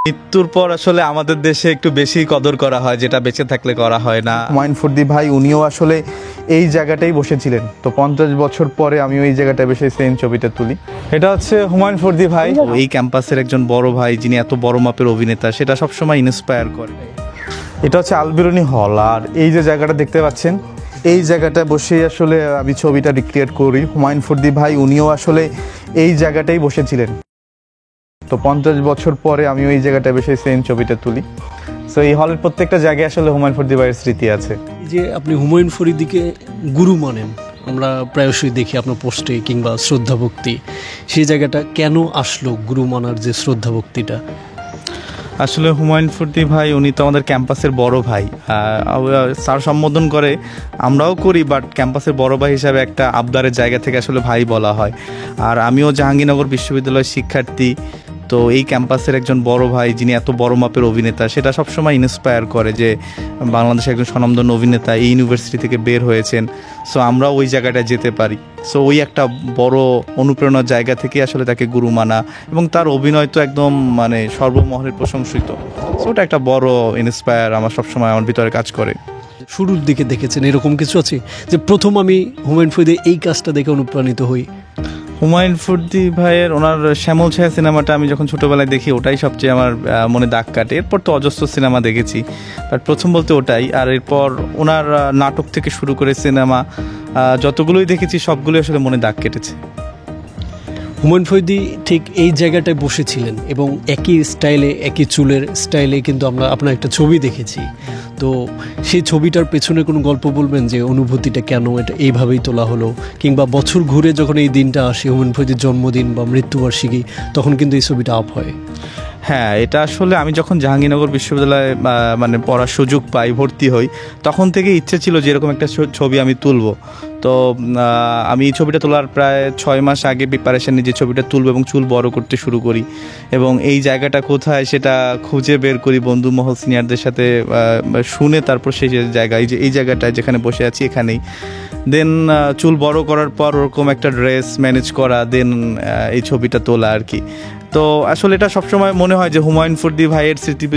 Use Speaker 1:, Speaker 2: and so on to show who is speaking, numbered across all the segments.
Speaker 1: মৃত্যুর পর আসলে আমাদের দেশে একটু বেশি কদর করা হয়, যেটা বেঁচে থাকলে করা হয় না।
Speaker 2: হুমায়ুন ফরদী ভাই উনিও আসলে এই জায়গাটাই বসেছিলেন, তো 50 বছর পরে আমিও এই জায়গাটায় বসে সেম ছবিটা তুলি। এটা হচ্ছে হুমায়ুন ফরদী ভাই,
Speaker 1: এই ক্যাম্পাসের একজন বড় ভাই যিনি এত বড় মাপের অভিনেতা, সেটা সবসময় ইন্সপায়ার করে।
Speaker 2: এটা হচ্ছে আলবেরুনি হল, আর এই যে জায়গাটা দেখতে পাচ্ছেন এই জায়গাটায় বসেই আসলে আমি ছবিটা রিক্রিয়েট করি। হুমায়ুন ফরদী ভাই উনিও আসলে এই জায়গাটাই বসেছিলেন, তো 50 বছর পরে আমিও এই জায়গাটায় বসে সেম ছবিটা তুলি। সো এই হলের প্রত্যেকটা জায়গায় আসলে হুমায়ুন ফরদী ভাইয়ের স্মৃতি আছে।
Speaker 3: যে আপনি হুমায়ুন ফরিদিকে গুরু মানেন, আমরা প্রায়শই দেখি আপনার পোস্টে কিংবা শ্রদ্ধা ভক্তি, সেই জায়গাটা কেন আসলো গুরু মানার যে শ্রদ্ধা ভক্তিটা?
Speaker 1: আসলে হুমায়ুন ফরদী ভাই উনি তো আমাদের ক্যাম্পাসের বড় ভাই, স্যার সম্বোধন করে, আমরাও করি, বাট ক্যাম্পাসের বড় ভাই হিসাবে একটা আবদারের জায়গা থেকে আসলে ভাই বলা হয়। আর আমিও জাহাঙ্গীরনগর বিশ্ববিদ্যালয়ের শিক্ষার্থী, তো এই ক্যাম্পাসের একজন বড় ভাই যিনি এত বড় মাপের অভিনেতা, সেটা সবসময় ইন্সপায়ার করে যে বাংলাদেশের একজন স্বনামধন্য অভিনেতা এই ইউনিভার্সিটি থেকে বের হয়েছেন, সো আমরাও ওই জায়গাটায় যেতে পারি। সো ওই একটা বড় অনুপ্রেরণার জায়গা থেকে আসলে তাকে গুরু মানা, এবং তার অভিনয় তো একদম মানে সর্বমহলের প্রশংসিত। সো ওটা একটা বড় ইন্সপায়ার আমার সবসময় আমার ভিতরে কাজ করে।
Speaker 3: শুরুর দিকে দেখেছেন এরকম কিছু আছে যে প্রথম আমি হুমায়ুন ফরিদের এই কাজটা দেখে অনুপ্রাণিত হই?
Speaker 1: হুমায়ুন ফরদী ভাইয়ের ওনার শ্যামল ছায়া সিনেমাটা আমি যখন ছোটোবেলায় দেখি, ওটাই সবচেয়ে আমার মনে দাগ কাটে। এরপর তো অজস্র সিনেমা দেখেছি, বাট প্রথম বলতে ওটাই। আর এরপর ওনার নাটক থেকে শুরু করে সিনেমা যতগুলোই দেখেছি সবগুলোই আসলে মনে দাগ কেটেছে।
Speaker 3: হুমায়ুন ফরিদি ঠিক এই জায়গাটায় বসেছিলেন এবং একই স্টাইলে, একই চুলের স্টাইলে কিন্তু আমরা আপনার একটা ছবি দেখেছি। তো সেই ছবিটার পেছনে কোনো গল্প বলবেন যে অনুভূতিটা কেন এটা এইভাবেই তোলা হলো, কিংবা বছর ঘুরে যখন এই দিনটা আসে হুমায়ুন ফরিদির জন্মদিন বা মৃত্যুবার্ষিকী, তখন কিন্তু এই ছবিটা আপ হয়?
Speaker 1: হ্যাঁ, এটা আসলে আমি যখন জাহাঙ্গীরনগর বিশ্ববিদ্যালয়ে মানে পড়ার সুযোগ পাই, ভর্তি হই, তখন থেকে ইচ্ছে ছিল যে এরকম একটা ছবি আমি তুলব। তো আমি এই ছবিটা তোলার প্রায় 6 মাস আগে প্রিপারেশন নিয়ে যে ছবিটা তুলব এবং চুল বড় করতে শুরু করি, এবং এই জায়গাটা কোথায় সেটা খুঁজে বের করি বন্ধু মহল সিনিয়রদের সাথে শুনে, তারপর সেই জায়গায় এই জায়গাটায় যেখানে বসে আছি এখানেই দেন চুল বড় করার পর ওরকম একটা ড্রেস ম্যানেজ করা, দেন এই ছবিটা তোলা আর কি। তো আসলে এটা সবসময় মনে হয় যে হুমায়ুন ফরদী ভাইয়ের স্মৃতি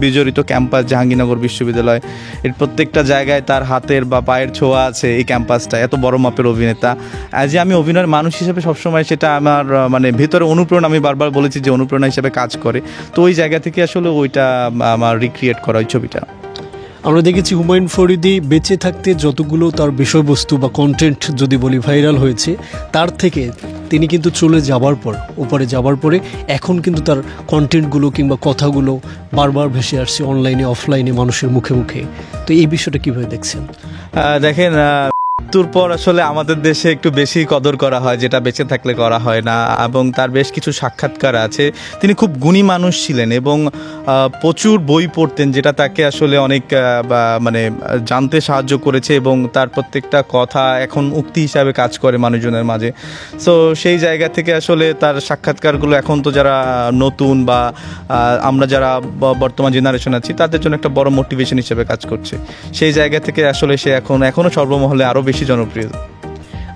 Speaker 1: বিজড়িত ক্যাম্পাস জাহাঙ্গীরনগর বিশ্ববিদ্যালয়, এর প্রত্যেকটা জায়গায় তার হাতের বা পায়ের ছোঁয়া আছে। এই ক্যাম্পাসটা এত বড় মাপের অভিনেতা, আজ আমি অভিনয়ের মানুষ হিসেবে সবসময় সেটা আমার মানে ভেতরে অনুপ্রেরণা, আমি বারবার বলেছি যে অনুপ্রেরণা হিসেবে কাজ করে। তো ওই জায়গা থেকে আসলে ওইটা আমার রিক্রিয়েট করা ওই ছবিটা।
Speaker 3: আমরা দেখেছি হুমায়ুন ফরিদি বেঁচে থাকতে যতগুলো তার বিষয়বস্তু বা কন্টেন্ট যদি বলি ভাইরাল হয়েছে, তার থেকে তিনি কিন্তু চলে যাবার পর, উপরে যাবার পরে এখন কিন্তু তার কন্টেন্টগুলো কিংবা কথাগুলো বারবার ভেসে আসছে অনলাইনে অফলাইনে মানুষের মুখে মুখে। তো এই বিষয়টা কীভাবে দেখছেন?
Speaker 1: দেখেন, মৃত্যুর পর আসলে আমাদের দেশে একটু বেশি কদর করা হয়, যেটা বেঁচে থাকলে করা হয় না। এবং তার বেশ কিছু সাক্ষাৎকার আছে। তিনি খুব গুণী মানুষ ছিলেন এবং প্রচুর বই পড়তেন, যেটা তাকে আসলে অনেক মানে জানতে সাহায্য করেছে, এবং তার প্রত্যেকটা কথা এখন উক্তি হিসাবে কাজ করে মানুষজনের মাঝে। সো সেই জায়গা থেকে আসলে তার সাক্ষাৎকারগুলো এখন তো যারা নতুন বা আমরা যারা বর্তমান জেনারেশন আছি তাদের জন্য একটা বড় মোটিভেশন হিসেবে কাজ করছে। সেই জায়গা থেকে আসলে সে এখনও সর্বমহলে আরও বেশি জনপ্রিয়।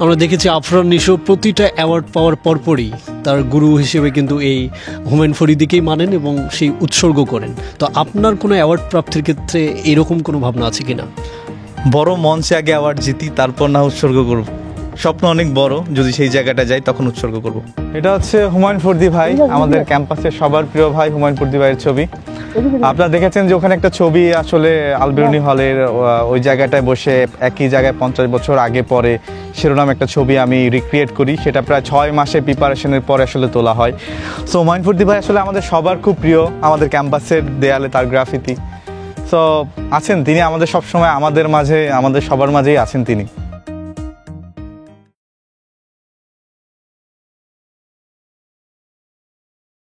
Speaker 3: আমরা দেখেছি আফরান নিশো প্রতিটা অ্যাওয়ার্ড পাওয়ার পরপরই তার গুরু হিসেবে কিন্তু এই হুমায়ুন ফরিদিকেই মানেন এবং সেই উৎসর্গ করেন। তো আপনার কোনো অ্যাওয়ার্ড প্রাপ্তির ক্ষেত্রে এরকম কোনো ভাবনা আছে কিনা?
Speaker 1: বড় মঞ্চে আগে অ্যাওয়ার্ড জিতি, তারপর না উৎসর্গ করব। স্বপ্ন অনেক বড়, যদি সেই জায়গাটা যাই তখন উৎসর্গ করব।
Speaker 2: এটা হচ্ছে হুমায়ুন ফরদী ভাই, আমাদের ক্যাম্পাসের সবার প্রিয় ভাই হুমায়ুন ফরদী ভাইয়ের ছবি। আপনারা দেখেছেন যে ওখানে একটা ছবি আসলে আলবেরুনি হলের ওই জায়গাটায় বসে একই জায়গায় 50 বছর আগে পরে শিরোনাম একটা ছবি আমি রিক্রিয়েট করি। সেটা প্রায় 6 মাসের প্রিপারেশনের পরে আসলে তোলা হয়। সো হুমায়ুন ফরদী ভাই আসলে আমাদের সবার খুব প্রিয়, আমাদের ক্যাম্পাসের দেয়ালে তার গ্রাফিতি। সো আছেন তিনি আমাদের সবসময়, আমাদের মাঝে, আমাদের সবার মাঝেই আছেন তিনি।